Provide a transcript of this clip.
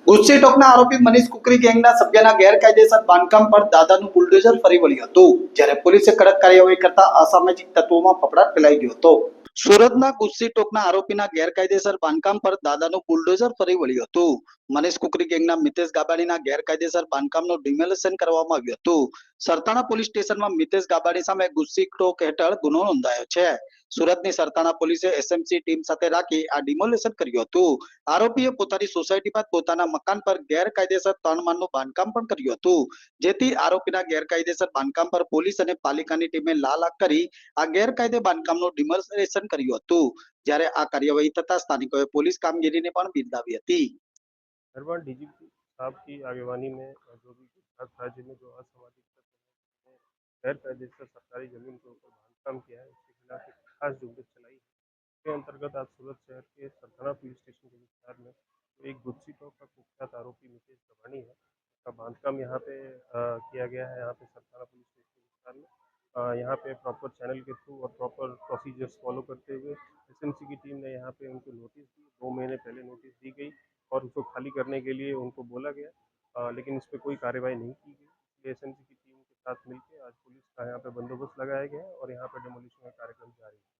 ગુસ્સી ટોકના આરોપી મનીષ કુકરી ગેંગના સભ્યના ગેરકાયદેસર બાંધકામ પર દાદાનું બુલડોઝર ફરી વળ્યું હતું, જ્યારે પોલીસે કડક કાર્યવાહી કરતા અસામાજિક તત્વોમાં ફફડાટ ફેલાઈ ગયો હતો. સુરતના ગુસ્સી ટોકના આરોપીના ગેરકાયદેસર બાંધકામ પર દાદાનું બુલડોઝર ફરી વળ્યું હતું. મનીષ કુકરી ગેંગના મિતેશ ગાબાણીના ગેરકાયદેસર બાંધકામનું ડિમોલિશન કરવામાં આવ્યું હતું. સરતાણા પોલીસ સ્ટેશનમાં મિતેશ ગાબાણી સામે ગુસ્સી ટોક હેઠળ ગુનો નોંધાયો છે. સુરતની સરતાણા પોલીસે એસએમસી ટીમ સાથે રાખી આ ડિમોલિશન કર્યું હતું. આરોપીએ પોતાની સોસાયટી બાદ પોતાના મકાન પર ગેરકાયદેસર 3 માળનું બાંધકામ પણ કર્યું હતું, જેથી આરોપીના ગેરકાયદેસર બાંધકામ પર પોલીસ અને પાલિકાની ટીમે લાલાક કરી આ ગેરકાયદે બાંધકામનું ડિમોલિશન કર્યું હતું. જ્યારે આ કાર્યવાહી થતા સ્થાનિકોએ પોલીસ કામગીરીને પણ બિરદાવી હતી. मेहरबान डीजीपी साहब की आगवानी में जो भी गुजरात राज्य में जो असामाजिक तत्वों ने गैर कायदेसर सरकारी जमीन के ऊपर बांधकाम किया है, उसके खिलाफ एक खास झुंबेश चलाई है। इसके अंतर्गत आज सूरत शहर के सरथाना पुलिस स्टेशन के विस्तार में एक गुस्सी टॉक का कुख्यात आरोपी मितेश गवानी है, उसका बांधकाम यहाँ पे किया गया है। यहाँ पे सरथाना पुलिस स्टेशन के विस्तार में यहाँ पे प्रॉपर चैनल के थ्रू और प्रॉपर प्रोसीजर्स फॉलो करते हुए एसएमसी की टीम ने यहाँ पे उनको नोटिस दी। 2 महीने पहले नोटिस दी गई और उसको खाली करने के लिए उनको बोला गया, लेकिन इस पर कोई कार्रवाई नहीं की गई। इसलिए एसएमसी की टीम के साथ मिलकर आज पुलिस का यहाँ पे बंदोबस्त लगाया गया है और यहाँ पे डेमोलिशन का कार्यक्रम जारी है।